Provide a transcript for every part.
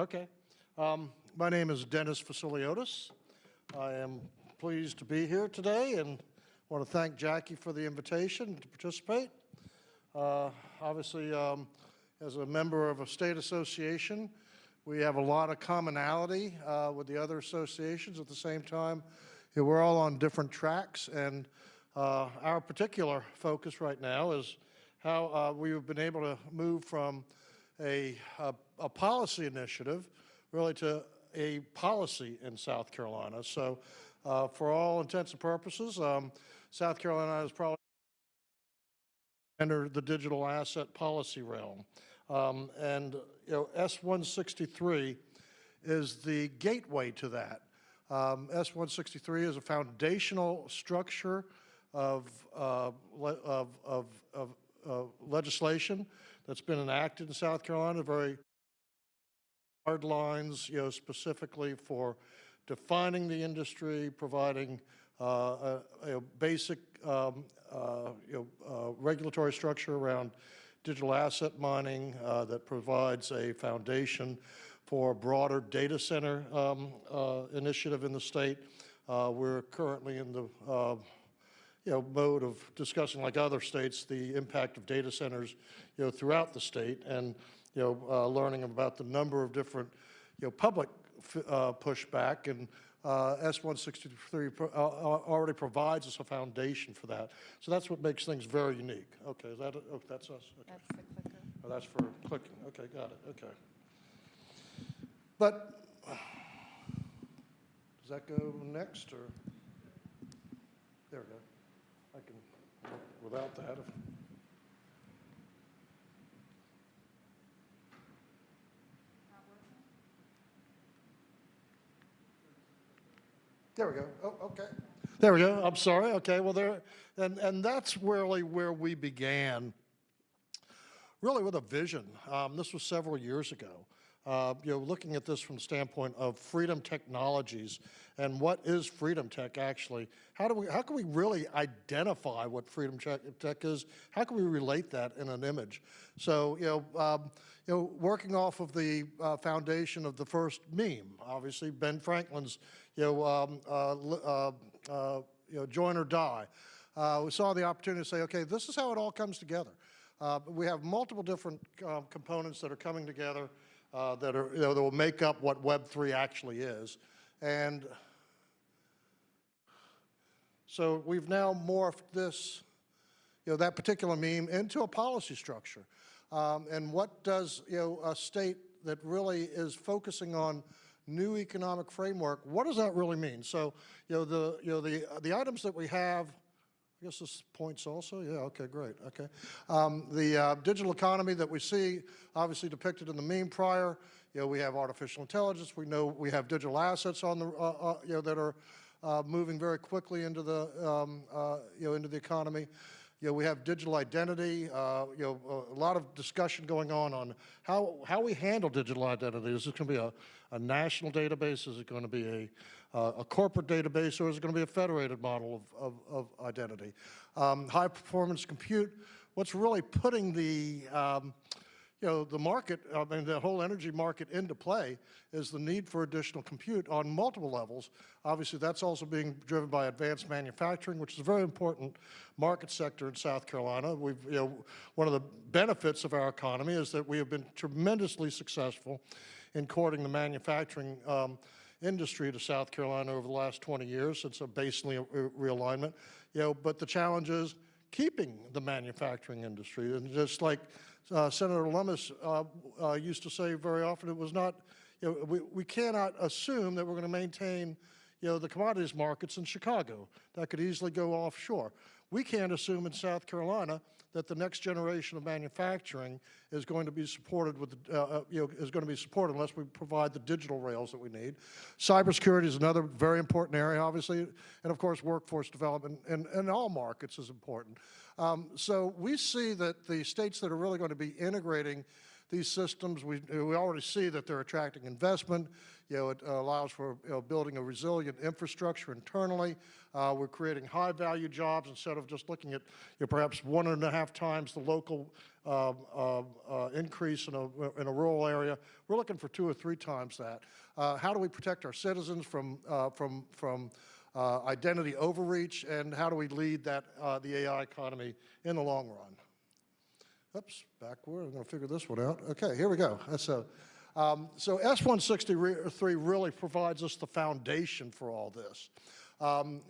Okay. My name is Dennis Vasiliotis. I am pleased to be here today and want to thank Jackie for the invitation to participate. Obviously, as a member of a state association, we have a lot of commonality with the other associations. At the same time, we're all on different tracks, and our particular focus right now is how we've been able to move from a policy initiative really to a policy in South Carolina. So for all intents and purposes, South Carolina has probably entered the digital asset policy realm. And S-163 is the gateway to that. S-163 is a foundational structure of legislation that's been enacted in South Carolina, very hard lines, specifically for defining the industry, providing a basic regulatory structure around digital asset mining that provides a foundation for a broader data center initiative in the state. We're currently in the mode of discussing, like other states, the impact of data centers, throughout the state, and learning about the number of different, public pushback, and S-163 already provides us a foundation for that. So that's what makes things very unique. Okay, is that it? Oh, that's us. Okay. That's the clicker. Oh, that's for clicking. Okay, got it. Okay. But does that go next, or? There we go. I can work without that. There we go. Oh, okay. There we go. I'm sorry. Okay. Well, there, and that's really where we began, really with a vision. This was several years ago. Looking at this from the standpoint of freedom technologies and what is freedom tech actually? How can we really identify what freedom tech is? How can we relate that in an image? So, working off of the foundation of the first meme, obviously Ben Franklin's, join or die. We saw the opportunity to say, okay, this is how it all comes together. We have multiple different components that are coming together that are, that will make up what Web3 actually is. And so we've now morphed this, that particular meme into a policy structure. And what does, a state that really is focusing on new economic framework, what does that really mean? So, the items that we have, I guess this points also, yeah, okay, great, okay. The digital economy that we see, obviously depicted in the meme prior, we have artificial intelligence, we know we have digital assets on the, that are moving very quickly into the, into the economy. We have digital identity, a lot of discussion going on how we handle digital identity. Is it going to be a national database? Is it going to be a corporate database, or is it going to be a federated model of identity? High performance compute, what's really putting the, the market, the whole energy market into play is the need for additional compute on multiple levels. Obviously, that's also being driven by advanced manufacturing, which is a very important market sector in South Carolina. We've, one of the benefits of our economy is that we have been tremendously successful in courting the manufacturing industry to South Carolina over the last 20 years. It's a basically a realignment, but the challenge is keeping the manufacturing industry. And just like Senator Lummis used to say very often, it was not, we cannot assume that we're going to maintain, the commodities markets in Chicago. That could easily go offshore. We can't assume in South Carolina that the next generation of manufacturing is going to be supported with, is going to be supported unless we provide the digital rails that we need. Cybersecurity is another very important area, obviously, and of course, workforce development in all markets is important. So we see that the states that are really going to be integrating these systems, we already see that they're attracting investment. It allows for building a resilient infrastructure internally. We're creating high-value jobs instead of just looking at perhaps 1.5 times the local increase in a rural area. We're looking for 2 or 3 times that. How do we protect our citizens from identity overreach, and how do we lead the AI economy in the long run? Oops, backward. I'm going to figure this one out. Okay, here we go. So S163 really provides us the foundation for all this.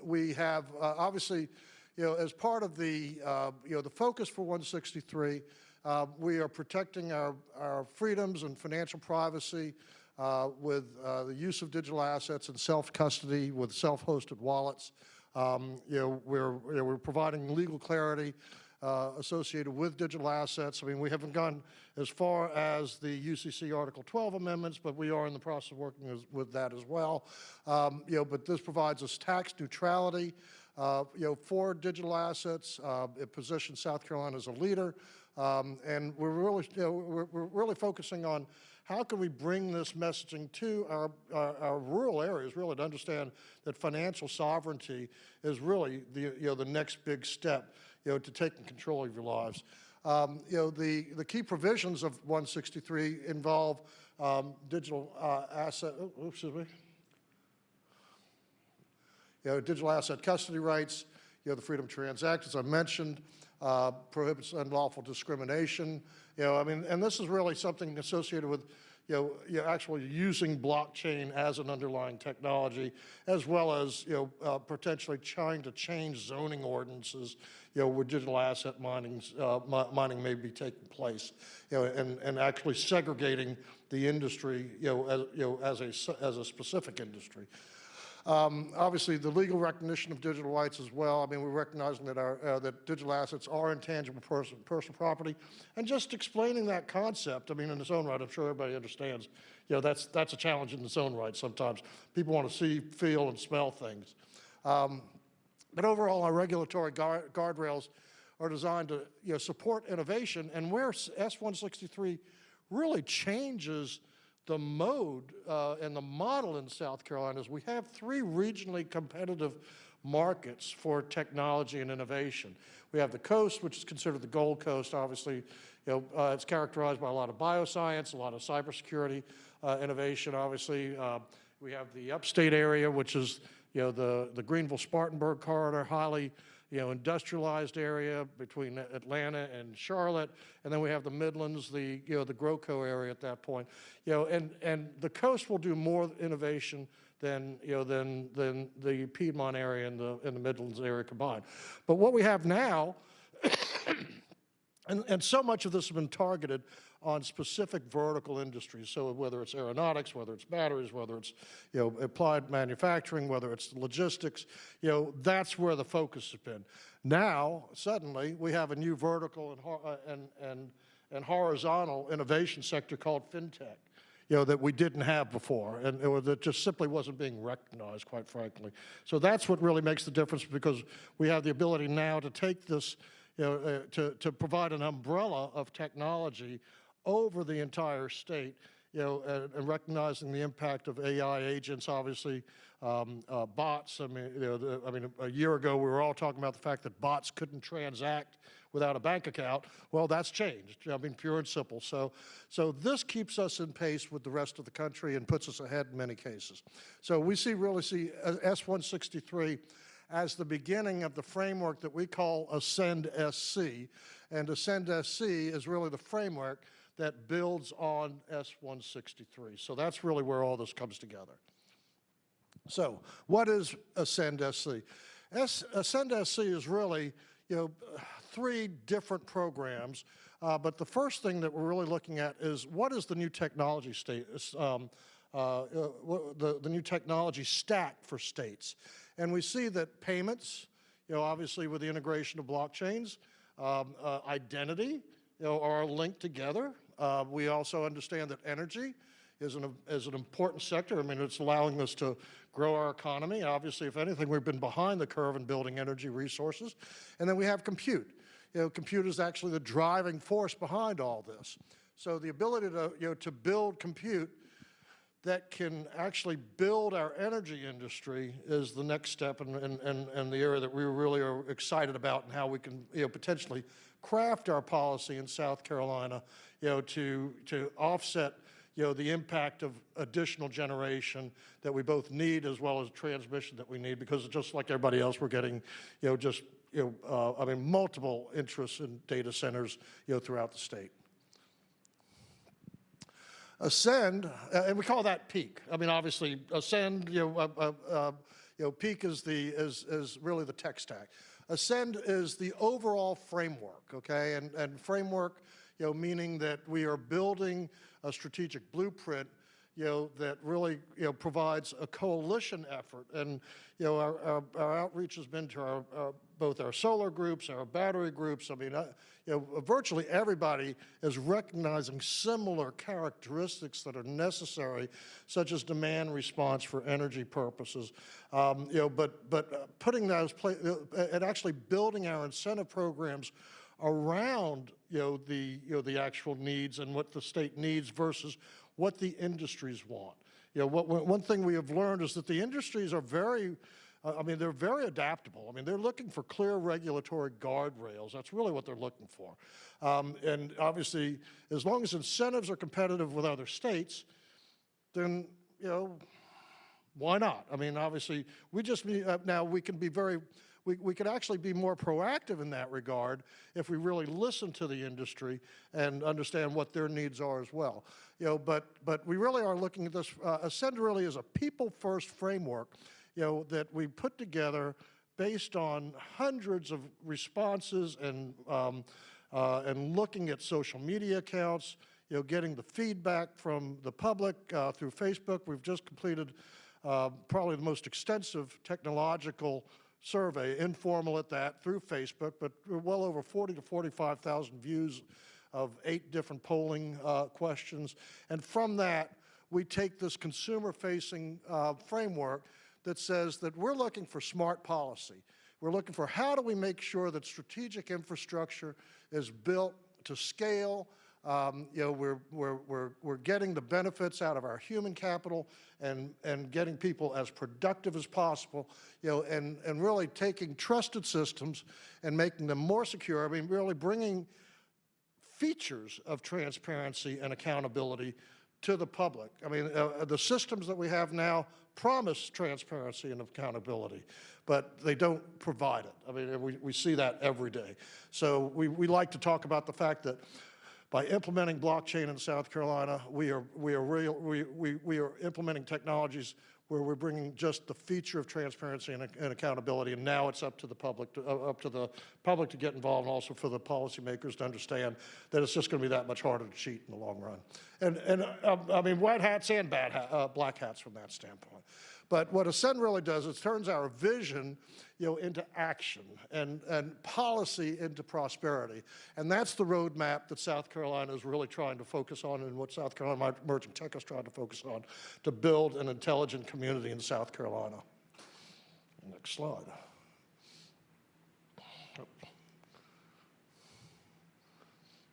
We have obviously, as part of the the focus for 163, we are protecting our freedoms and financial privacy with the use of digital assets and self-custody with self-hosted wallets. We're providing legal clarity associated with digital assets. I mean, we haven't gone as far as the UCC Article 12 amendments, but we are in the process of working with that as well. But this provides us tax neutrality, for digital assets. It positions South Carolina as a leader, and we're really focusing on how can we bring this messaging to our rural areas, really to understand that financial sovereignty is really the next big step, to taking control of your lives. The key provisions of 163 involve digital digital asset custody rights, the freedom to transact, as I mentioned, prohibits unlawful discrimination. And this is really something associated with, actually using blockchain as an underlying technology, as well as, potentially trying to change zoning ordinances, where digital asset mining may be taking place, and actually segregating the industry, as a specific industry. Obviously, the legal recognition of digital rights as well. I mean, we're recognizing that that digital assets are intangible personal property, and just explaining that concept. I mean, in its own right, I'm sure everybody understands. That's a challenge in its own right. Sometimes people want to see, feel, and smell things. But overall, our regulatory guardrails are designed to support innovation, and where S163 really changes the mode and the model in South Carolina is we have 3 regionally competitive markets for technology and innovation. We have the coast, which is considered the Gold Coast. Obviously, it's characterized by a lot of bioscience, a lot of cybersecurity innovation. Obviously, we have the upstate area, which is the Greenville-Spartanburg corridor, highly industrialized area between Atlanta and Charlotte, and then we have the Midlands, the GrowCo area at that point, and the coast will do more innovation than the Piedmont area and the Midlands area combined. But what we have now, and so much of this has been targeted on specific vertical industries. So whether it's aeronautics, whether it's batteries, whether it's applied manufacturing, whether it's logistics, that's where the focus has been. Now, suddenly, we have a new vertical and horizontal innovation sector called fintech, that we didn't have before, and that just simply wasn't being recognized, quite frankly. So that's what really makes the difference, because we have the ability now to take this, to provide an umbrella of technology over the entire state, and recognizing the impact of AI agents, obviously, bots. I mean, a year ago we were all talking about the fact that bots couldn't transact without a bank account. Well, that's changed. I mean, pure and simple. So this keeps us in pace with the rest of the country and puts us ahead in many cases. So we really see S163 as the beginning of the framework that we call AscendSC, and AscendSC is really the framework that builds on S163. So that's really where all this comes together. So what is AscendSC? AscendSC is really, 3 different programs, but the first thing that we're really looking at is what is the new technology the new technology stack for states. And we see that payments, obviously with the integration of blockchains, identity, are linked together. We also understand that energy is an important sector. I mean, it's allowing us to grow our economy. Obviously, if anything, we've been behind the curve in building energy resources. And then we have compute. Compute is actually the driving force behind all this. So the ability to, to build compute that can actually build our energy industry is the next step and the area that we really are excited about, and how we can, potentially craft our policy in South Carolina, to offset, the impact of additional generation that we both need, as well as transmission that we need, because just like everybody else, we're getting, multiple interests in data centers, throughout the state. Ascend, and we call that peak. I mean, obviously, Ascend, peak is really the tech stack. Ascend is the overall framework, okay? And framework, meaning that we are building a strategic blueprint, that really, provides a coalition effort. And, our outreach has been to both our solar groups, our battery groups. I mean, virtually everybody is recognizing similar characteristics that are necessary, such as demand response for energy purposes. But putting those, and actually building our incentive programs around, the actual needs and what the state needs versus what the industries want. One thing we have learned is that the industries are very, they're very adaptable. I mean, they're looking for clear regulatory guardrails. That's really what they're looking for. And obviously, as long as incentives are competitive with other states, then, why not? I mean, obviously, we just need, now we can be very, we could actually be more proactive in that regard if we really listen to the industry and understand what their needs are as well. But we really are looking at this, Ascend really is a people-first framework, that we put together based on hundreds of responses and looking at social media accounts, getting the feedback from the public through Facebook. We've just completed probably the most extensive technological survey, informal at that, through Facebook, but well over 40 to 45,000 views of 8 different polling questions. And from that, we take this consumer-facing framework that says that we're looking for smart policy. We're looking for how do we make sure that strategic infrastructure is built to scale. We're getting the benefits out of our human capital and getting people as productive as possible, and really taking trusted systems and making them more secure. I mean, really bringing features of transparency and accountability to the public. I mean, the systems that we have now promise transparency and accountability, but they don't provide it. I mean, we see that every day. So we like to talk about the fact that by implementing blockchain in South Carolina, we are implementing technologies where we're bringing just the feature of transparency and accountability, and now it's up to the public to get involved, and also for the policymakers to understand that it's just going to be that much harder to cheat in the long run. And I mean, white hats and black hats from that standpoint. But what Ascend really does is turns our vision, into action and policy into prosperity. And that's the roadmap that South Carolina is really trying to focus on, and what South Carolina Emerging Tech is trying to focus on, to build an intelligent community in South Carolina. Next slide.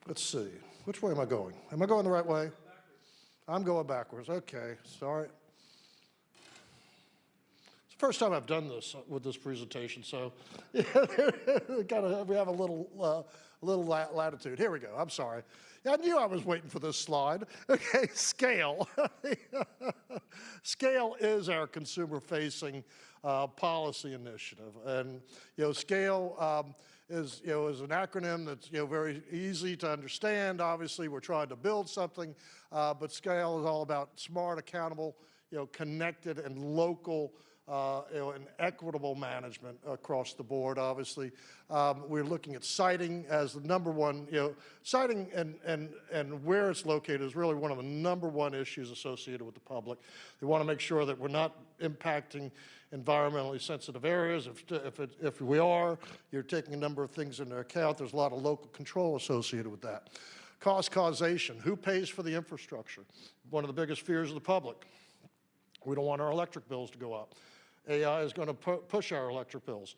Let's see. Which way am I going? Am I going the right way? I'm going backwards. Okay, sorry. First time I've done this with this presentation, so we have a little latitude. Here we go. I'm sorry. I knew I was waiting for this slide. Okay, scale. Scale is our consumer-facing policy initiative, and scale is an acronym that's very easy to understand. Obviously, we're trying to build something, but scale is all about smart, accountable, connected, and local. And equitable management across the board, obviously. We're looking at siting as the number one, siting and where it's located is really one of the number one issues associated with the public. They want to make sure that we're not impacting environmentally sensitive areas. If we are, you're taking a number of things into account. There's a lot of local control associated with that. Cost causation, who pays for the infrastructure? One of the biggest fears of the public. We don't want our electric bills to go up. AI is going to push our electric bills.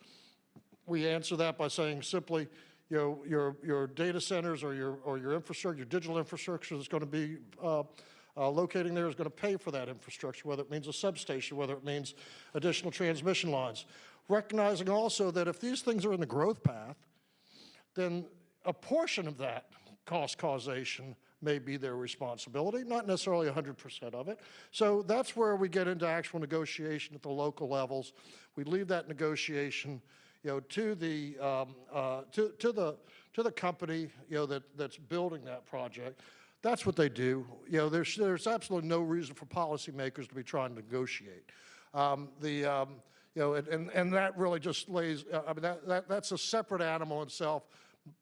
We answer that by saying simply, your data centers or your infrastructure, your digital infrastructure that's going to be locating there is going to pay for that infrastructure, whether it means a substation, whether it means additional transmission lines. Recognizing also that if these things are in the growth path, then a portion of that cost causation may be their responsibility, not necessarily 100% of it. So that's where we get into actual negotiation at the local levels. We leave that negotiation, to the company, that's building that project. That's what they do. There's absolutely no reason for policymakers to be trying to negotiate. And that really just lays. I mean, that's a separate animal itself,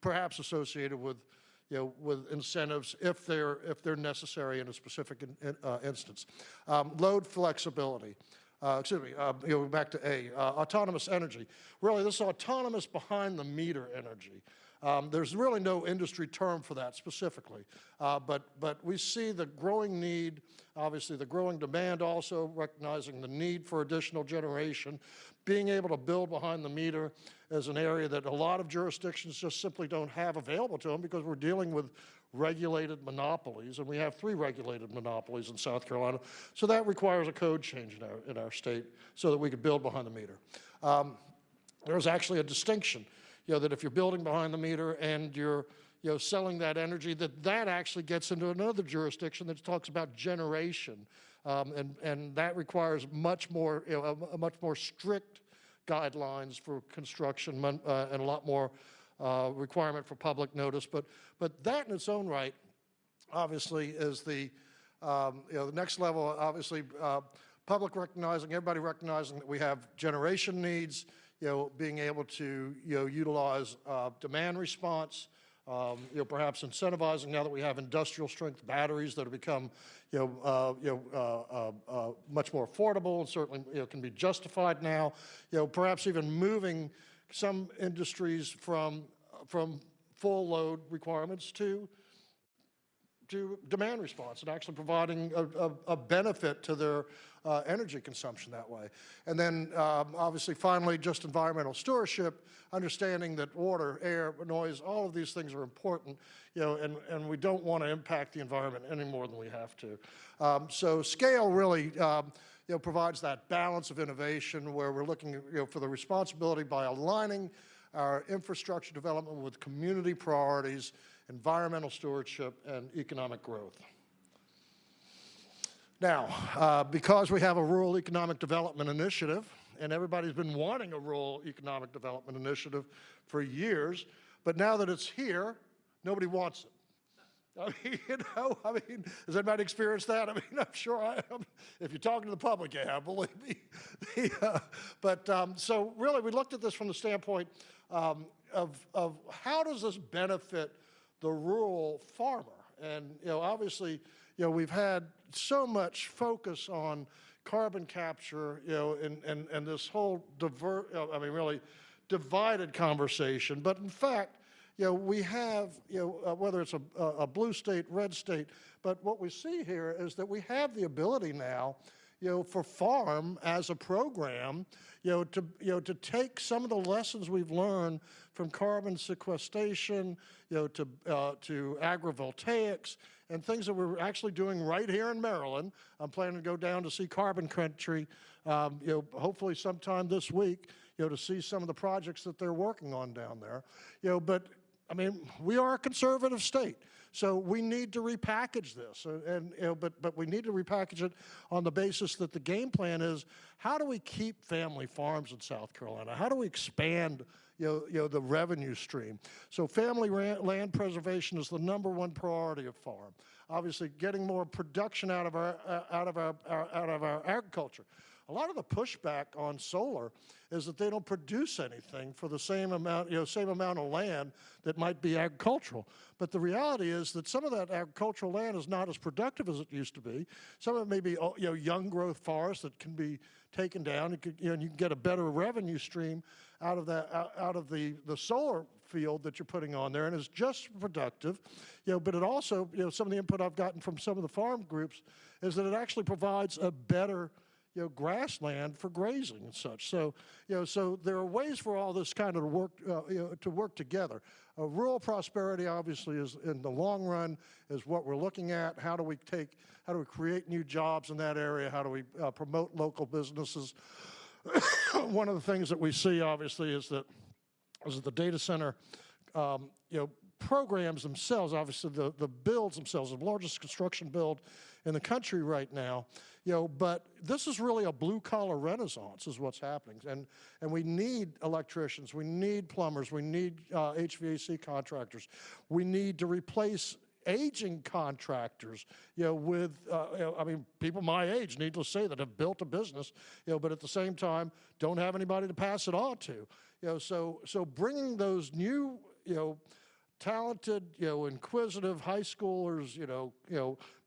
perhaps associated with, with incentives if they're necessary in a specific instance. Load flexibility. Back to autonomous energy. Really, this is autonomous behind the meter energy. There's really no industry term for that specifically, but we see the growing need, obviously the growing demand also, recognizing the need for additional generation. Being able to build behind the meter is an area that a lot of jurisdictions just simply don't have available to them because we're dealing with regulated monopolies, and we have 3 regulated monopolies in South Carolina. So that requires a code change in our state so that we could build behind the meter. There's actually a distinction, that if you're building behind the meter and you're selling that energy, that actually gets into another jurisdiction that talks about generation, and that requires much more, a much more strict guidelines for construction and a lot more requirement for public notice. But that in its own right, obviously, is the next level. Obviously, public recognizing, everybody recognizing that we have generation needs. Being able to utilize demand response, perhaps incentivizing now that we have industrial strength batteries that have become much more affordable and certainly can be justified now. Perhaps even moving some industries from full load requirements to demand response and actually providing a benefit to their energy consumption that way. And then obviously finally just environmental stewardship, understanding that water, air, noise, all of these things are important, and we don't want to impact the environment any more than we have to. So scale really provides that balance of innovation where we're looking for the responsibility by aligning our infrastructure development with community priorities, environmental stewardship, and economic growth. Now, because we have a Rural Economic Development Initiative, and everybody's been wanting a Rural Economic Development Initiative for years, but now that it's here, nobody wants it. I mean, has anybody experienced that? I mean, I'm sure I am. If you're talking to the public, you have, believe me. So really, we looked at this from the standpoint of how does this benefit the rural farmer? And obviously, we've had so much focus on carbon capture, and this whole really divided conversation. But in fact, we have, whether it's a blue state, red state, but what we see here is that we have the ability now, for farm as a program, to take some of the lessons we've learned from carbon sequestration, to agrivoltaics and things that we're actually doing right here in Maryland. I'm planning to go down to see Carbon Country, hopefully sometime this week, to see some of the projects that they're working on down there. But I mean, we are a conservative state, so we need to repackage this, but we need to repackage it on the basis that the game plan is, how do we keep family farms in South Carolina? How do we expand the revenue stream? So family land preservation is the #1 priority of farm. Obviously, getting more production out of our agriculture. A lot of the pushback on solar is that they don't produce anything for the same amount of land that might be agricultural. But the reality is that some of that agricultural land is not as productive as it used to be. Some of it may be young growth forests that can be taken down. You can get a better revenue stream out of the solar field that you're putting on there, and it's just productive. But it also, some of the input I've gotten from some of the farm groups is that it actually provides a better grassland for grazing and such. So, so there are ways for all this kind of work, to work together. Rural prosperity, obviously, is in the long run is what we're looking at. How do we create new jobs in that area? How do we promote local businesses? One of the things that we see, obviously, is that the data center, programs themselves, obviously the builds themselves, the largest construction build in the country right now, but this is really a blue-collar renaissance is what's happening. And we need electricians, we need plumbers, we need HVAC contractors. We need to replace aging contractors, with, I mean, people my age, needless to say, that have built a business, but at the same time, don't have anybody to pass it on to. So bringing those new, talented, inquisitive high schoolers,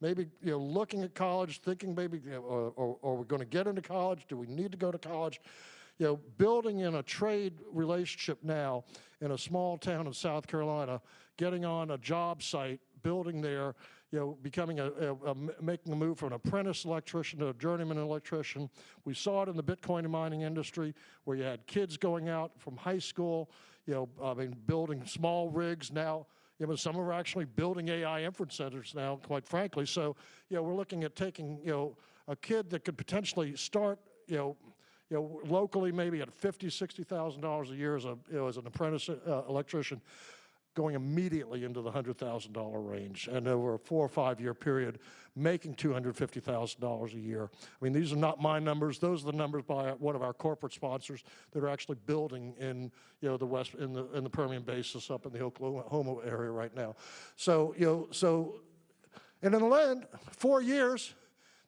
maybe, looking at college, thinking maybe, or we're going to get into college, do we need to go to college? Building in a trade relationship now in a small town in South Carolina, getting on a job site, building there, becoming making a move from an apprentice electrician to a journeyman electrician. We saw it in the Bitcoin mining industry where you had kids going out from high school, building small rigs now. Some are actually building AI inference centers now, quite frankly. So, we're looking at taking, a kid that could potentially start, locally maybe at $50,000, $60,000 a year as an apprentice electrician, going immediately into the $100,000 range, and over a 4 or 5 year period, making $250,000 a year. I mean, these are not my numbers; those are the numbers by one of our corporate sponsors that are actually building in, the West, in the Permian Basin up in the Oklahoma area right now. So, and in the end, 4 years,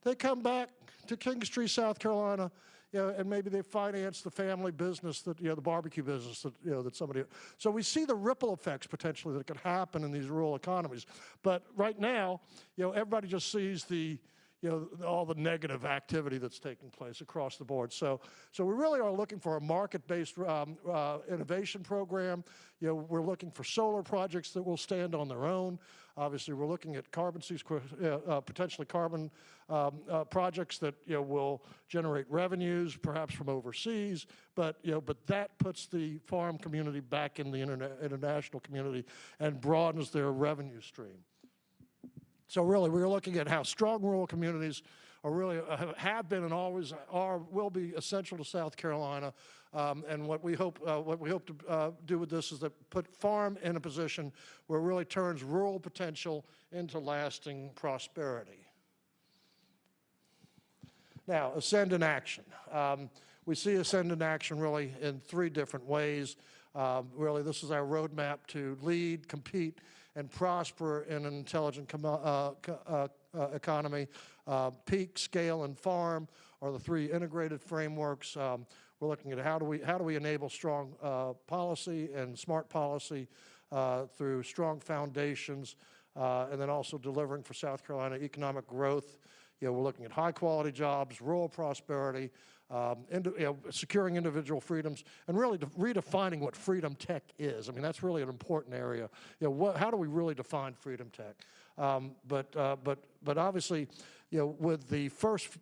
they come back to Kingstree, South Carolina. And maybe they finance the family business that, the barbecue business that, that somebody. So we see the ripple effects potentially that could happen in these rural economies. But right now, everybody just sees the, all the negative activity that's taking place across the board. So we really are looking for a market-based innovation program. We're looking for solar projects that will stand on their own. Obviously, we're looking at potentially carbon projects that will generate revenues, perhaps from overseas. But that puts the farm community back in the international community and broadens their revenue stream. So really, we're looking at how strong rural communities are really have been and always will be essential to South Carolina. And what we hope to do with this is to put farm in a position where it really turns rural potential into lasting prosperity. Now, Ascend in action. We see Ascend in action really in 3 different ways. Really, this is our roadmap to lead, compete, and prosper in an intelligent economy. Peak, scale, and farm are the 3 integrated frameworks. We're looking at how do we enable strong policy and smart policy through strong foundations, and then also delivering for South Carolina economic growth. We're looking at high-quality jobs, rural prosperity, securing individual freedoms, and really redefining what freedom tech is. I mean, that's really an important area. How do we really define freedom tech? But obviously, with the first,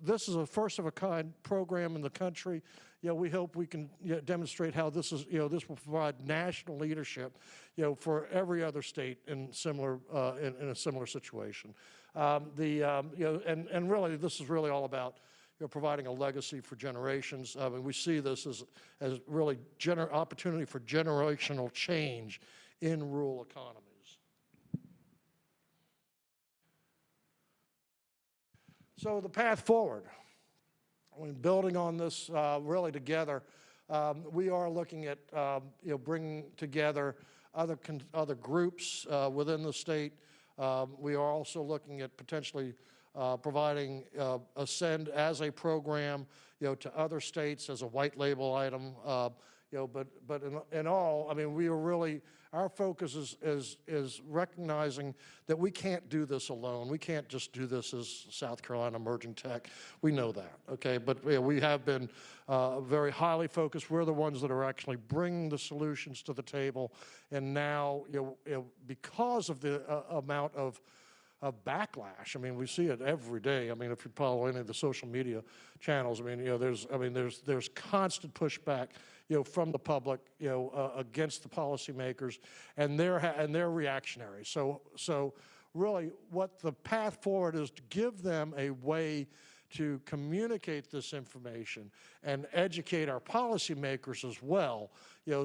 this is a first-of-a-kind program in the country. We hope we can demonstrate how this is, this will provide national leadership, for every other state in similar in a similar situation. And really, this is really all about providing a legacy for generations. I mean, we see this as really opportunity for generational change in rural economies. So the path forward. I mean, building on this really together, we are looking at bringing together other groups within the state. We are also looking at potentially providing Ascend as a program, to other states as a white label item. But in all, I mean, we are really, our focus is recognizing that we can't do this alone. We can't just do this as South Carolina Emerging Tech. We know that, okay? But we have been very highly focused. We're the ones that are actually bringing the solutions to the table. And now, because of the amount of backlash. I mean, we see it every day. I mean, if you follow any of the social media channels, I mean, there's constant pushback, from the public, against the policymakers, and they're reactionary. So really, what the path forward is to give them a way to communicate this information and educate our policymakers as well,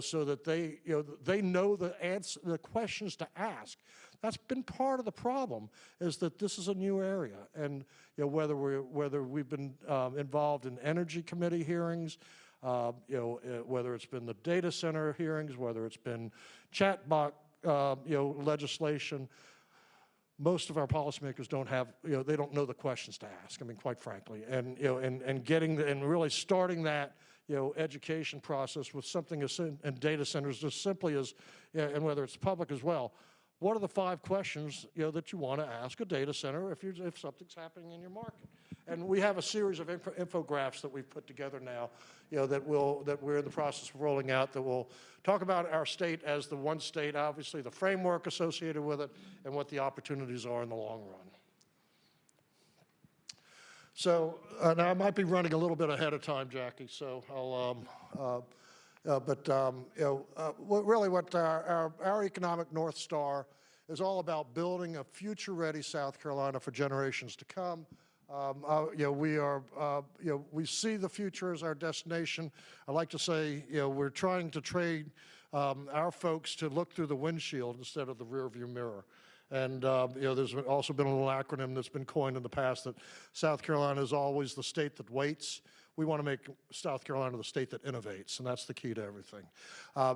so that they know the questions to ask. That's been part of the problem, is that this is a new area, and whether we've been involved in energy committee hearings, whether it's been the data center hearings, whether it's been chatbot legislation. Most of our policymakers don't have, they don't know the questions to ask. I mean, quite frankly, and and really starting that, education process with something in data centers as simply as, and whether it's public as well. What are the 5 questions, that you want to ask a data center if something's happening in your market? And we have a series of infographics that we've put together now, that we're in the process of rolling out, that will talk about our state as the one state, obviously the framework associated with it, and what the opportunities are in the long run. So now I might be running a little bit ahead of time, Jackie. So I'll. Really what our economic North Star is all about: building a future-ready South Carolina for generations to come. We see the future as our destination. I like to say, we're trying to train our folks to look through the windshield instead of the rearview mirror. And there's also been a little acronym that's been coined in the past, that South Carolina is always the state that waits. We want to make South Carolina the state that innovates, and that's the key to everything.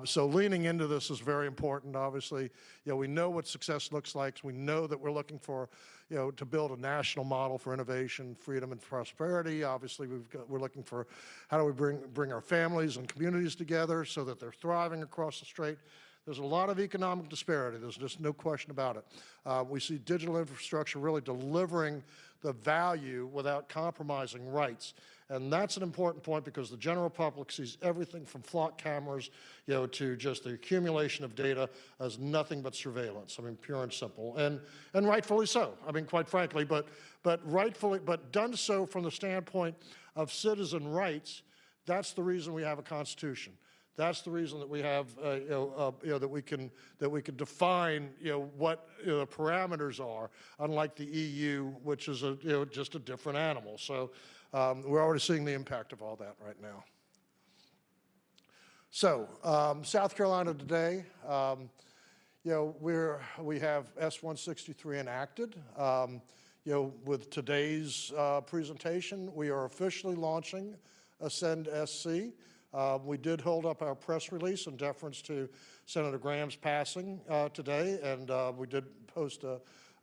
So leaning into this is very important, obviously. We know what success looks like. We know that we're looking for, to build a national model for innovation, freedom, and prosperity. Obviously, we're looking for how do we bring our families and communities together so that they're thriving across the state. There's a lot of economic disparity. There's just no question about it. We see digital infrastructure really delivering the value without compromising rights. And that's an important point, because the general public sees everything from flock cameras, to just the accumulation of data as nothing but surveillance. I mean, pure and simple, and rightfully so. I mean, quite frankly, but done so from the standpoint of citizen rights. That's the reason we have a constitution. That's the reason that we have, that we can define, what the parameters are, unlike the EU, which is just a different animal. So we're already seeing the impact of all that right now. So South Carolina today, we have S163 enacted. With today's presentation, we are officially launching AscendSC. We did hold up our press release in deference to Senator Graham's passing today, and we did post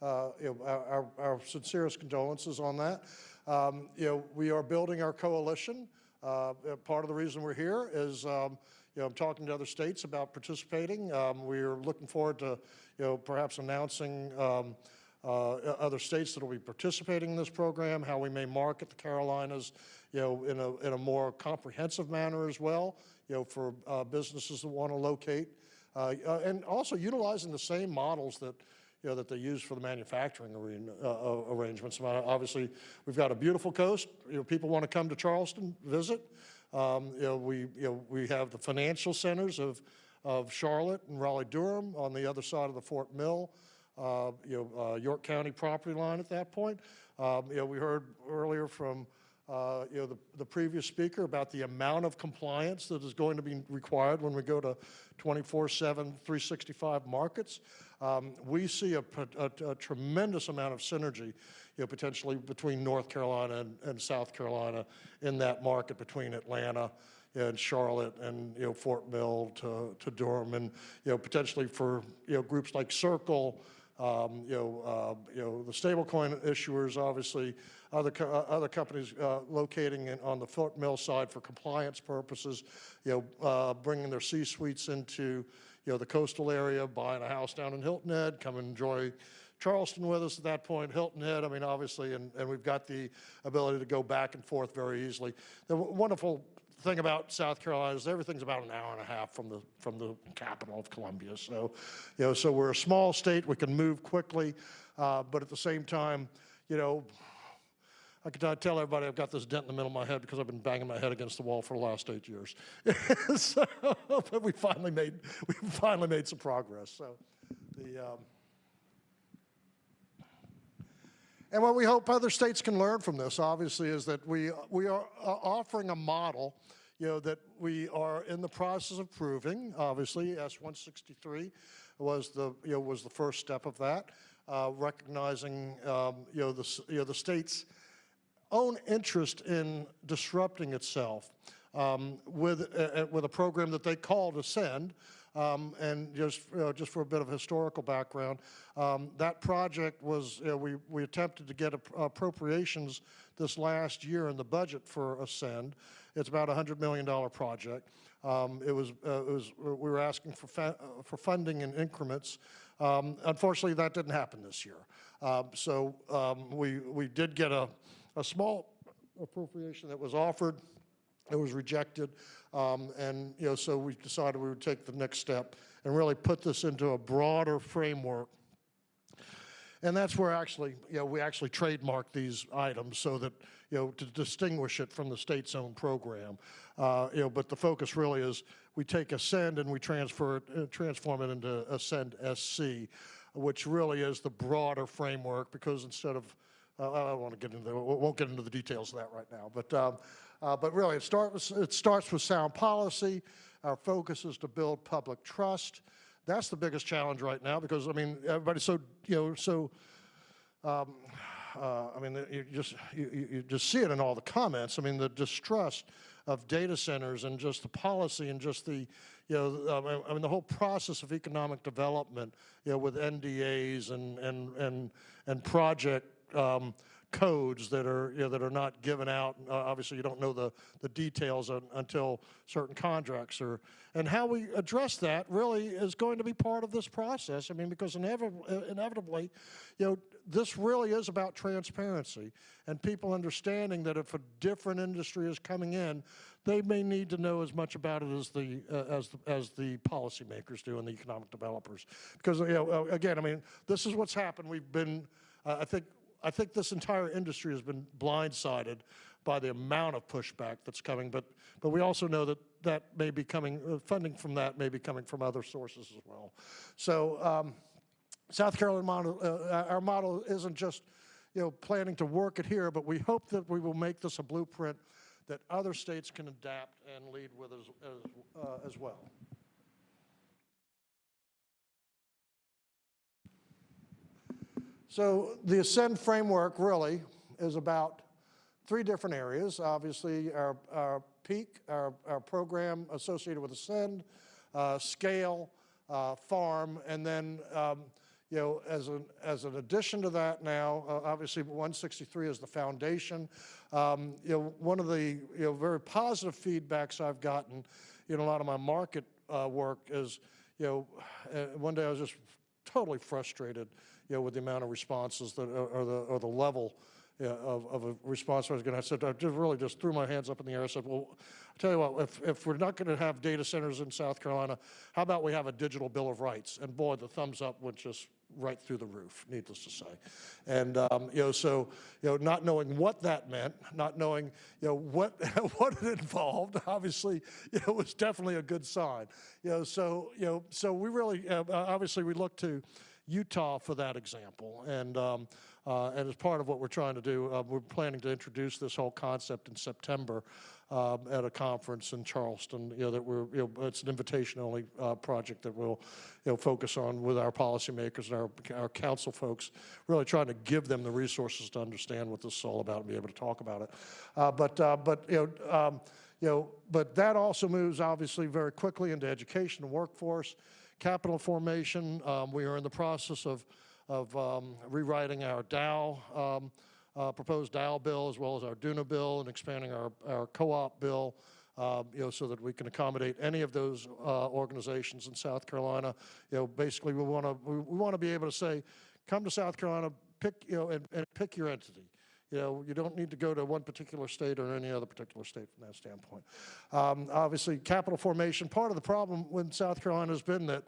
our sincerest condolences on that. We are building our coalition. Part of the reason we're here is, I'm talking to other states about participating. We're looking forward to, perhaps announcing other states that will be participating in this program, how we may market the Carolinas, in a more comprehensive manner as well, for businesses that want to locate, and also utilizing the same models that that they use for the manufacturing arrangements. Obviously, we've got a beautiful coast. People want to come to Charleston, visit. We have the financial centers of Charlotte and Raleigh-Durham on the other side of the Fort Mill, York County property line at that point. We heard earlier from the previous speaker about the amount of compliance that is going to be required when we go to 24/7, 365 markets. We see a tremendous amount of synergy, potentially between North Carolina and South Carolina in that market, between Atlanta and Charlotte and Fort Mill to Durham, and potentially for groups like Circle, the stablecoin issuers, obviously other companies locating on the Fort Mill side for compliance purposes, bringing their C-suites into the coastal area, buying a house down in Hilton Head, come and enjoy Charleston with us at that point. Hilton Head, I mean, obviously, and we've got the ability to go back and forth very easily. The wonderful the thing about South Carolina is everything's about an hour and a half from the capital of Columbia. So, so we're a small state. We can move quickly, but at the same time, I can tell everybody I've got this dent in the middle of my head because I've been banging my head against the wall for the last 8 years. So, but we finally made some progress. So, and what we hope other states can learn from this, obviously, is that we are offering a model, that we are in the process of proving. Obviously, S-163 was the first step of that, recognizing the state's own interest in disrupting itself with a program that they called Ascend. And just for a bit of historical background, that project was, we attempted to get appropriations this last year in the budget for Ascend. It's about a $100 million project. We were asking for funding in increments. Unfortunately, that didn't happen this year. So we did get a small appropriation that was offered. It was rejected, and so we decided we would take the next step and really put this into a broader framework. And that's where actually, we actually trademarked these items so that, to distinguish it from the state's own program. But the focus really is we take Ascend and we transform it into AscendSC, which really is the broader framework, because instead of I don't want to get into won't get into the details of that right now, but really it starts with sound policy. Our focus is to build public trust. That's the biggest challenge right now, because everybody's so you just see it in all the comments. The distrust of data centers and just the policy and just the the whole process of economic development, with NDAs and project codes that are not given out. Obviously, you don't know the details until certain contracts are. And how we address that really is going to be part of this process. Because inevitably, this really is about transparency and people understanding that if a different industry is coming in, they may need to know as much about it as the policymakers do and the economic developers. Because again, this is what's happened. We've been, I think this entire industry has been blindsided by the amount of pushback that's coming, but we also know that may be coming, funding from that may be coming from other sources as well. So South Carolina model, our model isn't just planning to work it here, but we hope that we will make this a blueprint that other states can adapt and lead with as well. So the Ascend framework really is about 3 different areas. Obviously, our peak, our program associated with Ascend, scale, farm, and then as an addition to that now, obviously 163 is the foundation. One of the very positive feedbacks I've gotten in a lot of my market work is, one day I was just totally frustrated, with the amount of responses that or the level of a response I was going to. I said, I just threw my hands up in the air. I said, well, I'll tell you what, if we're not going to have data centers in South Carolina, how about we have a digital Bill of Rights? And boy, the thumbs up went just right through the roof, needless to say. And so not knowing what that meant, not knowing what it involved, obviously it was definitely a good sign. So we really obviously we look to Utah for that example, and as part of what we're trying to do, we're planning to introduce this whole concept in September at a conference in Charleston. That it's an invitation-only project that we'll focus on with our policymakers and our council folks, really trying to give them the resources to understand what this is all about and be able to talk about it. But that also moves obviously very quickly into education and workforce. Capital formation, we are in the process of rewriting our Dow, proposed Dow bill, as well as our DUNA bill, and expanding our co-op bill, so that we can accommodate any of those organizations in South Carolina. Basically, we want to be able to say, come to South Carolina, pick and pick your entity. You know, you don't need to go to one particular state or any other particular state from that standpoint. Obviously, capital formation, part of the problem with South Carolina has been that,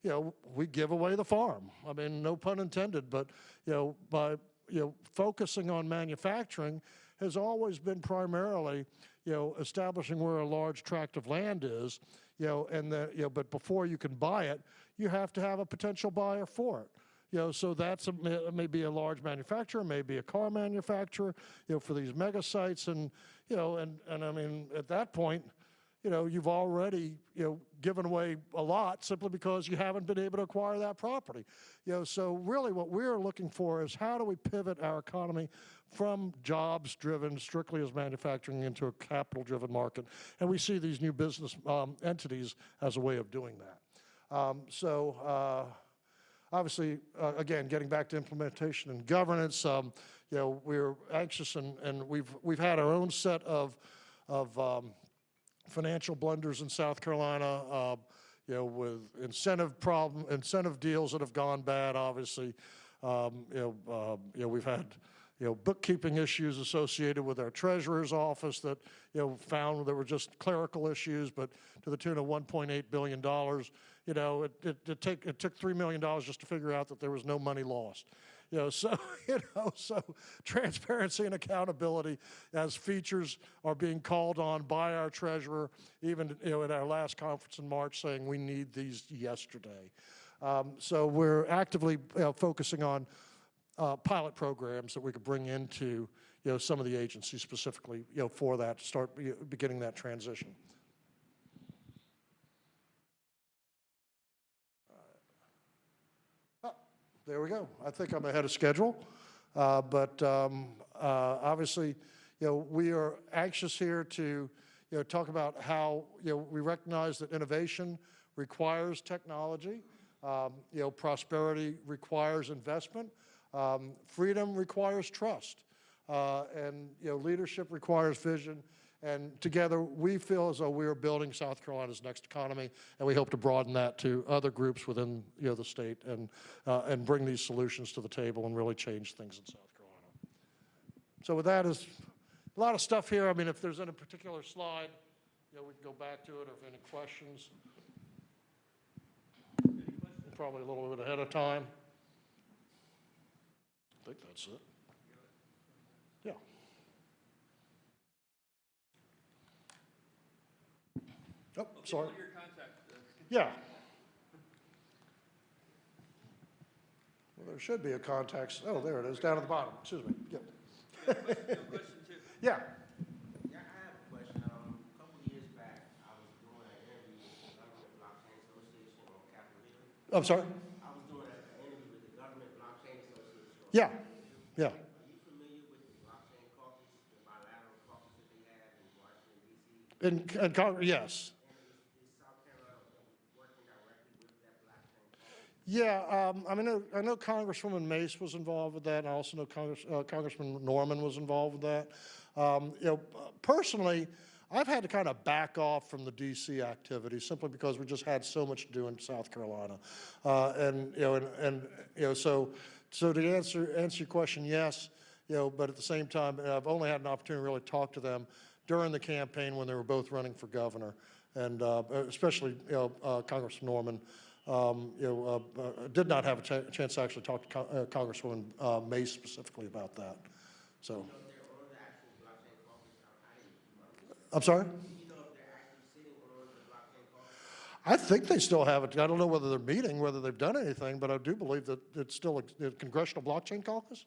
you know, we give away the farm. I mean, no pun intended, but, you know, by, you know, focusing on manufacturing has always been primarily, you know, establishing where a large tract of land is, you know, and the, you know, but before you can buy it, you have to have a potential buyer for it. You know, so that's maybe a large manufacturer, maybe a car manufacturer, you know, for these mega sites. And, you know, and I mean, at that point, you know, you've already, you know, given away a lot simply because you haven't been able to acquire that property. You know, so really what we're looking for is how do we pivot our economy from jobs driven strictly as manufacturing into a capital driven market. And we see these new business entities as a way of doing that. Obviously, again, getting back to implementation and governance, you know, we're anxious and we've had our own set of financial blunders in South Carolina, you know, with incentive deals that have gone bad, obviously. You know, we've had, you know, bookkeeping issues associated with our treasurer's office that, you know, found there were just clerical issues, but to the tune of $1.8 billion. You know, it took $3 million just to figure out that there was no money lost. You know, so, you know, so transparency and accountability as features are being called on by our treasurer, even, you know, at our last conference in March saying we need these yesterday. So we're actively, you know, focusing on pilot programs that we could bring into, you know, some of the agencies specifically, you know, for that, to start beginning that transition. There we go. I think I'm ahead of schedule. Obviously, you know, we are anxious here to, you know, talk about how, you know, we recognize that innovation requires technology. You know, prosperity requires investment. Freedom requires trust. And, you know, leadership requires vision. And together, we feel as though we are building South Carolina's next economy, and we hope to broaden that to other groups within, you know, the state and bring these solutions to the table and really change things in South Carolina. So with that is a lot of stuff here. I mean, if there's any particular slide, you know, we can go back to it. If any questions. Probably a little bit ahead of time. I think that's it. Yeah. Oh, sorry. Yeah. Well, there should be a contact. Oh, there it is, down at the bottom. Excuse me. Yep. Yeah. Yeah, I have a question. A couple of years back, I was doing an interview with the Government Blockchain Association on Capitol Hill. I'm sorry? I was doing an interview with the Government Blockchain Association on Yeah. Capitol Hill. Yeah. Are you familiar with the blockchain caucus, the bilateral caucus that they have in Washington, D.C.? In Congress, yes. Is South Carolina working directly with that blockchain caucus? Yeah, I know Congresswoman Mace was involved with that, and I also know Congressman Norman was involved with that. You know, personally, I've had to kind of back off from the D.C. activity simply because we just had so much to do in South Carolina, and you know, so to answer your question, yes, you know, but at the same time, I've only had an opportunity to really talk to them during the campaign when they were both running for governor, and especially, you know, Congressman Norman. Did not have a chance to actually talk to Congresswoman Mace specifically about that. So. I'm sorry? I think they still have it. I don't know whether they're meeting, whether they've done anything, but I do believe that it's still a Congressional Blockchain Caucus.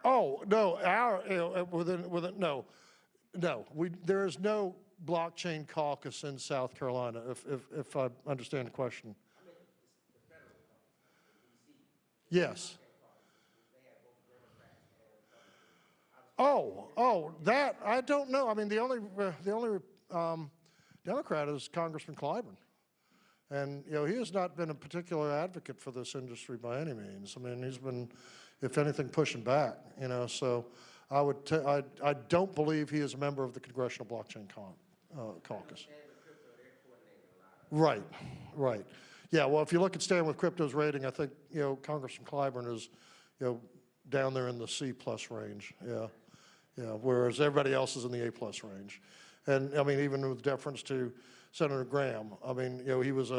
Oh no, there is no blockchain caucus in South Carolina. If I understand the question. Yes. Oh, that I don't know. I mean, the only Democrat is Congressman Clyburn, and you know he has not been a particular advocate for this industry by any means. I mean, he's been, if anything, pushing back. You know, so I don't believe he is a member of the Congressional Blockchain Caucus. Right. Yeah, well, if you look at Stand With Crypto's rating, I think, Congressman Clyburn is, down there in the C+ range, yeah. Yeah, whereas everybody else is in the A+ range. And, I mean, even with deference to Senator Graham, I mean, he was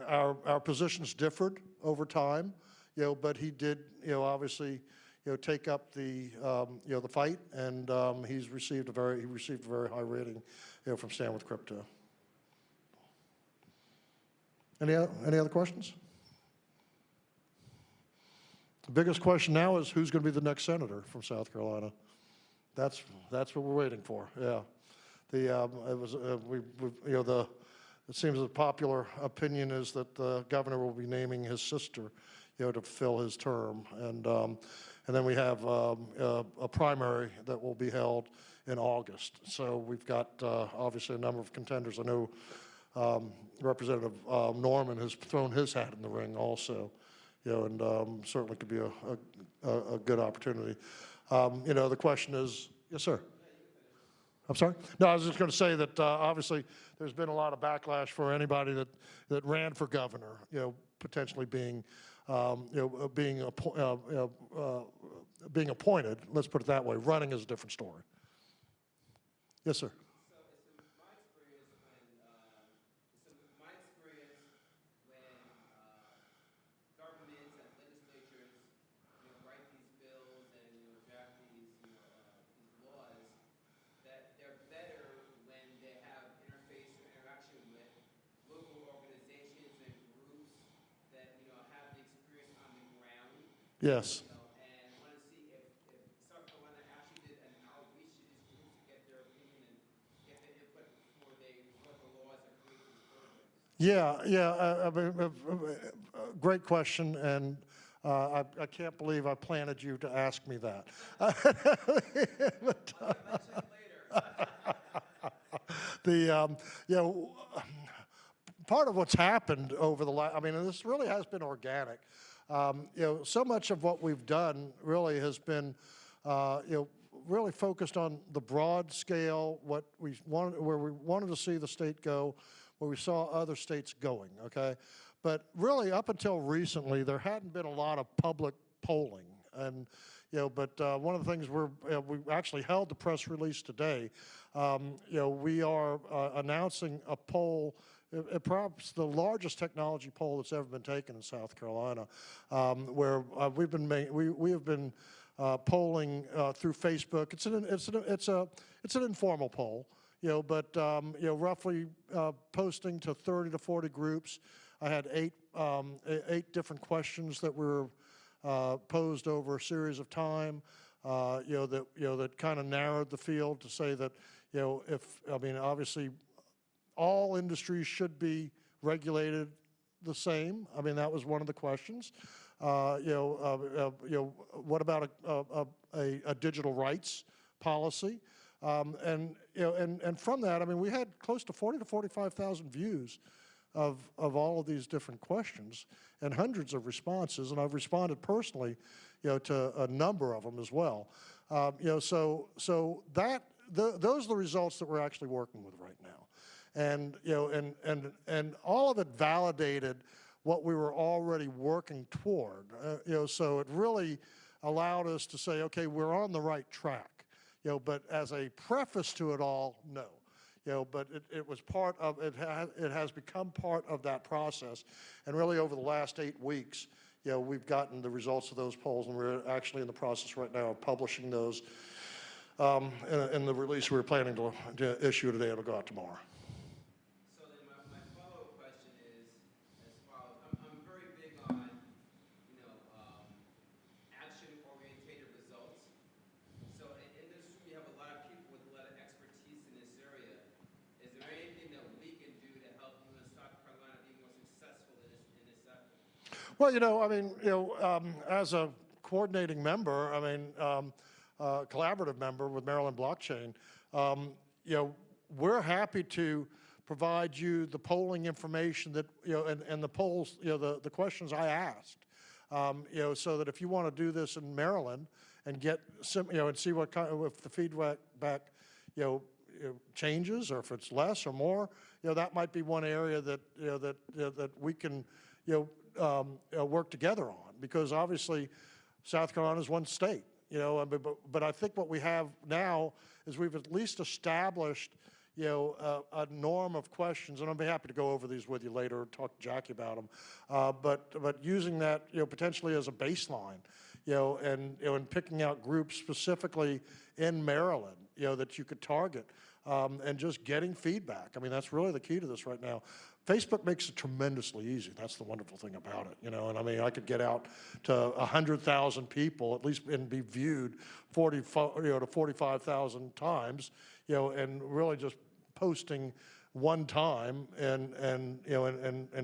our positions differed over time, but he did, obviously, take up the, the fight, and he received a very high rating, from Stand With Crypto. Any other questions? The biggest question now is who's going to be the next senator from South Carolina. That's what we're waiting for. Yeah, it seems the popular opinion is that the governor will be naming his sister, to fill his term, and then we have a primary that will be held in August. So we've got obviously a number of contenders. I know Representative Norman has thrown his hat in the ring also, and certainly could be a good opportunity. The question is, yes, sir. I'm sorry? No, I was just going to say that obviously there's been a lot of backlash for anybody that ran for governor, potentially being appointed. Let's put it that way. Running is a different story. Yes, sir. Yes. And want to see if South Carolina actually did an outreach to these groups to get their opinion and get their input before they wrote the laws that create these programs. Great question, and I can't believe I planted you to ask me that. Part of what's happened over the last, this really has been organic. So much of what we've done really has been, really focused on the broad scale, where we wanted to see the state go, where we saw other states going, okay? But really, up until recently, there hadn't been a lot of public polling. And, but one of the things we actually held the press release today. We are announcing a poll, perhaps the largest technology poll that's ever been taken in South Carolina, where we have been polling through Facebook. It's an informal poll, but roughly posting to 30 to 40 groups. I had eight different questions that were posed over a series of time, that kind of narrowed the field to say that, obviously all industries should be regulated the same. That was one of the questions. What about a digital rights policy? And from that, we had close to 40 to 45,000 views of all of these different questions and hundreds of responses, and I've responded personally, to a number of them as well. So those are the results that we're actually working with right now. And and all of it validated what we were already working toward. So it really allowed us to say, okay, we're on the right track. But as a preface to it all, no. But it was part of it. It has become part of that process. And really, over the last 8 weeks, we've gotten the results of those polls, and we're actually in the process right now of publishing those. In the release we were planning to issue today, it'll go out tomorrow. Well, as a coordinating member, collaborative member with Maryland Blockchain, we're happy to provide you the polling information that, and the polls, the questions I asked, so that if you want to do this in Maryland and get and see what kind of, if the feedback, changes or if it's less or more, that might be one area that, that we can, work together on, because obviously South Carolina is one state, but I think what we have now is we've at least established, a norm of questions, and I'll be happy to go over these with you later, talk to Jackie about them, but using that, potentially as a baseline, and picking out groups specifically in Maryland, that you could target, and just getting feedback. I mean, that's really the key to this right now. Facebook makes it tremendously easy. That's the wonderful thing about it, and I mean, I could get out to 100,000 people at least and be viewed 40, to 45,000 times, and really just posting one time and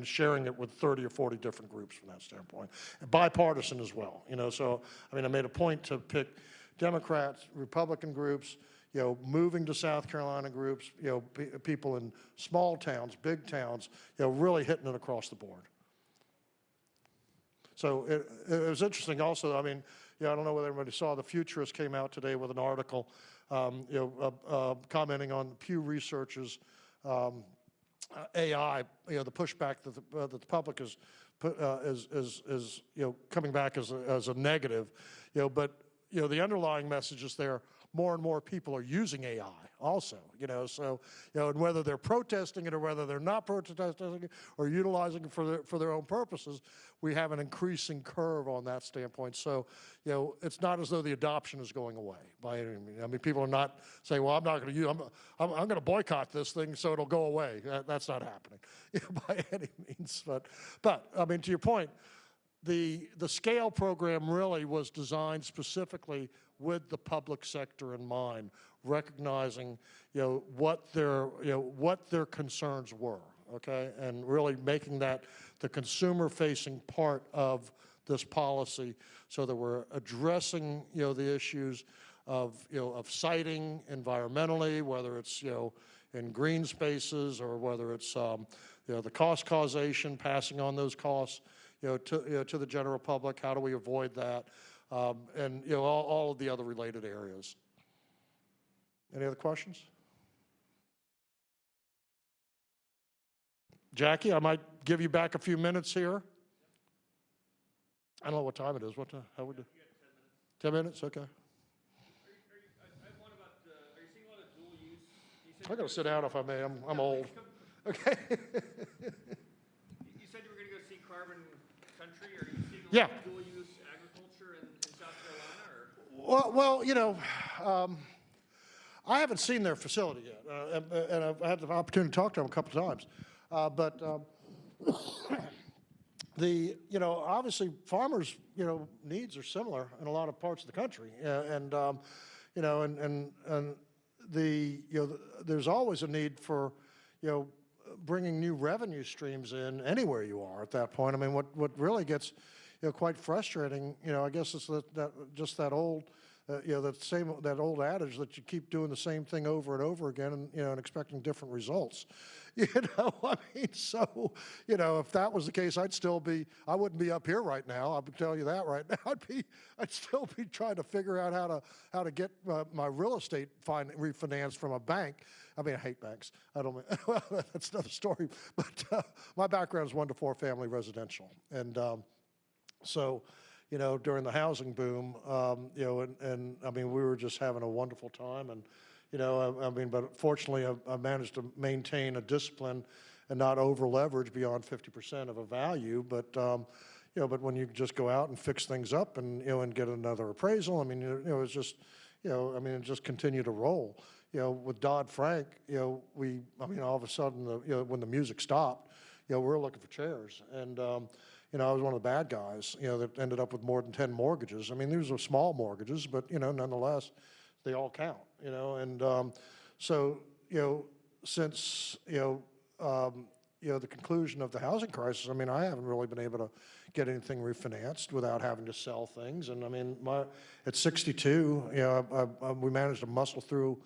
sharing it with 30 or 40 different groups from that standpoint, and bipartisan as well, So I mean, I made a point to pick Democrats, Republican groups, moving to South Carolina groups, people in small towns, big towns, really hitting it across the board. So it was interesting also, I mean, I don't know whether everybody saw, the Futurist came out today with an article, commenting on Pew Research's AI, the pushback that the public is coming back as a negative, but the underlying message is there. More and more people are using AI also, so, and whether they're protesting it or whether they're not protesting it or utilizing it for their own purposes, we have an increasing curve on that standpoint. So, it's not as though the adoption is going away by any means. I mean, people are not saying, well, I'm not going to use, I'm going to boycott this thing so it'll go away. That's not happening by any means. But I mean, to your point, the SCALE program really was designed specifically with the public sector in mind, recognizing what their concerns were, okay, and really making that the consumer-facing part of this policy, so that we're addressing the issues of siting environmentally, whether it's in green spaces or whether it's the cost causation, passing on those costs to the general public. How do we avoid that? And all of the other related areas. Any other questions? Jackie, I might give you back a few minutes here. I don't know what time it is. What the hell we do? 10 minutes? Okay. I have one about, are you seeing a lot of dual use? I gotta sit down if I may. I'm old. Okay. You said you were going to go see Carbon Country. Are you seeing Yeah. a lot of dual use agriculture in South Carolina? Or? Well, I haven't seen their facility yet, and I've had the opportunity to talk to them a couple of times. But obviously farmers, needs are similar in a lot of parts of the country, and there's always a need for, bringing new revenue streams in anywhere you are at that point. I mean, what really gets, quite frustrating, I guess it's that old, that old adage that you keep doing the same thing over and over again, and and expecting different results. I mean, so if that was the case, I wouldn't be up here right now. I would tell you that right now. I'd still be trying to figure out how to get my real estate refinanced from a bank. I mean, I hate banks. I don't. Well, that's another story. But my background is 1 to 4 family residential, and so. During the housing boom, and I mean, we were just having a wonderful time, and, I mean, but fortunately, I managed to maintain a discipline and not over leverage beyond 50% of a value. But, but when you just go out and fix things up and, and get another appraisal, I mean, it's just, I mean, it just continue to roll. With Dodd-Frank, I mean, all of a sudden, when the music stopped, we're looking for chairs, and, I was one of the bad guys, that ended up with more than 10 mortgages. I mean, these are small mortgages, but, nonetheless, they all count, and so, since, the conclusion of the housing crisis, I mean, I haven't really been able to get anything refinanced without having to sell things. And I mean, at 62, we managed to muscle through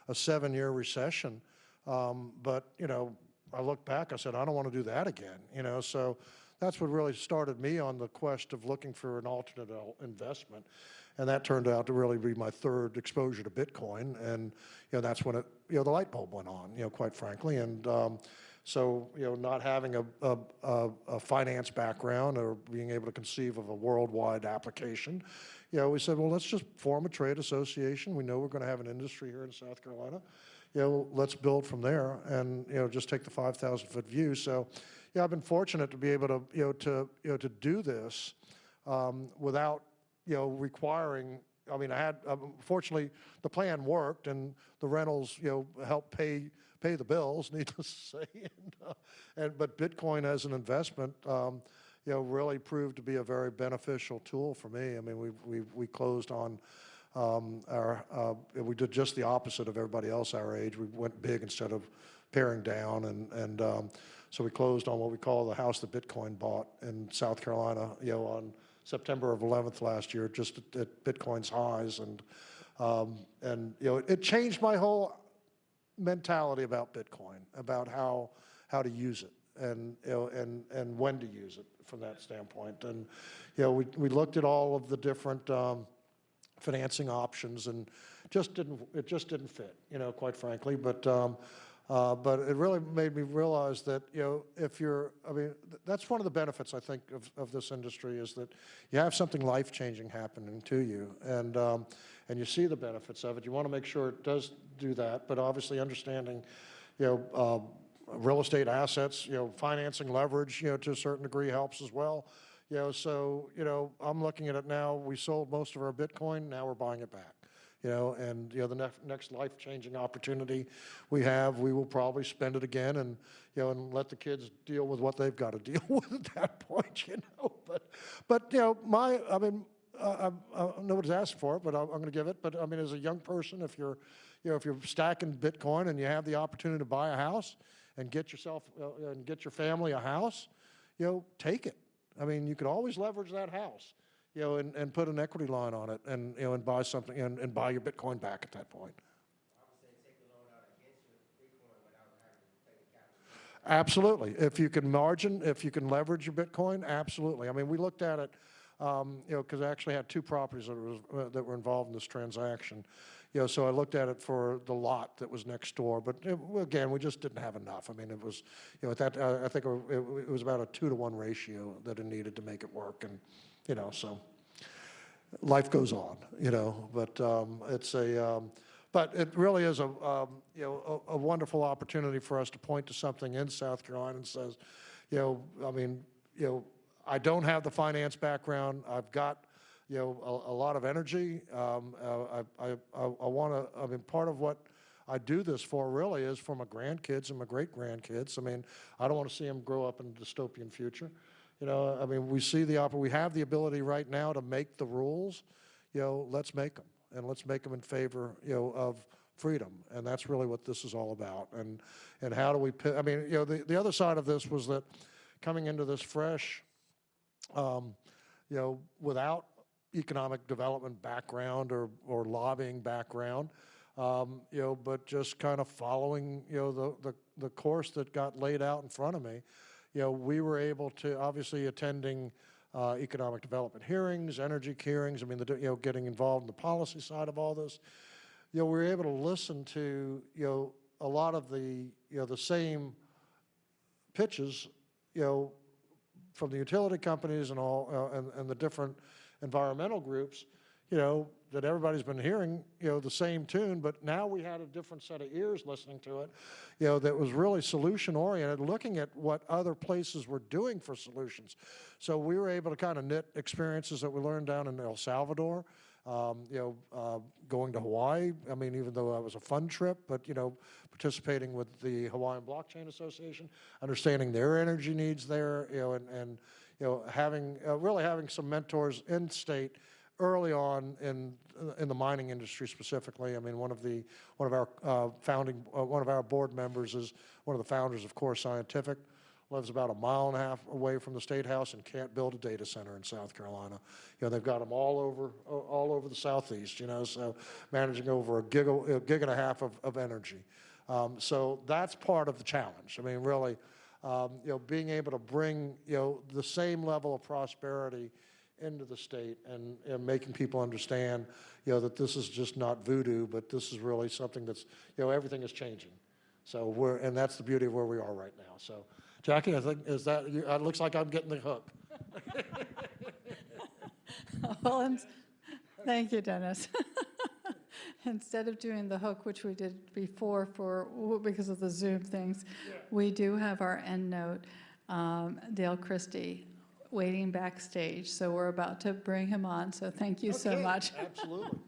a 7-year recession. But, I look back, I said, I don't want to do that again, so that's what really started me on the quest of looking for an alternate investment. And that turned out to really be my 3rd exposure to Bitcoin. And, that's when the light bulb went on, quite frankly. And, So, not having a finance background or being able to conceive of a worldwide application, we said, well, let's just form a trade association. We know we're going to have an industry here in South Carolina. Let's build from there and, just take the 5,000-foot view. So, I've been fortunate to be able to, to do this without, requiring. I mean, I had, fortunately, the plan worked, and the rentals, helped pay the bills, needless to say. But Bitcoin as an investment, really proved to be a very beneficial tool for me. I mean, we closed on we did just the opposite of everybody else our age. We went big instead of paring down, and so we closed on what we call the house that Bitcoin bought in South Carolina, on September of 11th last year, just at Bitcoin's highs, and it changed my whole mentality about Bitcoin, about how to use it, and when to use it from that standpoint. And we looked at all of the different financing options, and it just didn't fit, quite frankly. But it really made me realize that, that's one of the benefits, I think, of this industry, is that you have something life-changing happening to you, and you see the benefits of it. You want to make sure it does do that, but obviously understanding, real estate assets, financing leverage, to a certain degree helps as well. So, I'm looking at it now. We sold most of our Bitcoin. Now we're buying it back. And the next life-changing opportunity we will probably spend it again, and and let the kids deal with what they've got to deal with at that point. But nobody's asked for it, but I'm going to give it. But I mean, as a young person, if you're if you're stacking Bitcoin and you have the opportunity to buy a house and get yourself and get your family a house, take it. I mean, you could always leverage that house. And put an equity line on it, and buy something, and buy your Bitcoin back at that point. I would say take the loan out against your Bitcoin without having to pay the capital. Absolutely. If you can leverage your Bitcoin, absolutely. I mean, we looked at it, because I actually had two properties that were involved in this transaction. So I looked at it for the lot that was next door, but again, we just didn't have enough. I mean, it was, at that, I think it was about a 2-to-1 ratio that it needed to make it work, and so life goes on, but but it really is a wonderful opportunity for us to point to something in South Carolina and says, I mean, I don't have the finance background. I've got, a lot of energy. I want to, I mean, part of what I do this for really is for my grandkids and my great-grandkids. I mean, I don't want to see them grow up in a dystopian future. I mean, we have the ability right now to make the rules. Let's make them, and let's make them in favor, of freedom. And that's really what this is all about. And how do we, I mean, the other side of this was that coming into this fresh, without economic development background or lobbying background, but just kind of following, the course that got laid out in front of me. We were able to, obviously attending economic development hearings, energy hearings, I mean, getting involved in the policy side of all this. We were able to listen to, a lot of the, the same pitches, from the utility companies and all, and the different environmental groups, that everybody's been hearing, the same tune, but now we had a different set of ears listening to it, that was really solution-oriented, looking at what other places were doing for solutions. So we were able to kind of knit experiences that we learned down in El Salvador, going to Hawaii. I mean, even though that was a fun trip, but, participating with the Hawaiian Blockchain Association, understanding their energy needs there, and having really having some mentors in state early on in the mining industry specifically. I mean, one of our board members is one of the founders of Core Scientific, lives about 1.5 miles away from the State House and can't build a data center in South Carolina. They've got them all over the Southeast, so managing over a gig and a half of energy. So that's part of the challenge. I mean, really, being able to bring, the same level of prosperity into the state, and making people understand, that this is just not voodoo, but this is really something that's, everything is changing. So and that's the beauty of where we are right now. So Jackie, I think, it looks like I'm getting the hook. Well, thank you, Dennis. Instead of doing the hook, which we did before because of the Zoom things, we do have our end note, Dale Christie, waiting backstage. So we're about to bring him on. So thank you so Okay, much. Absolutely.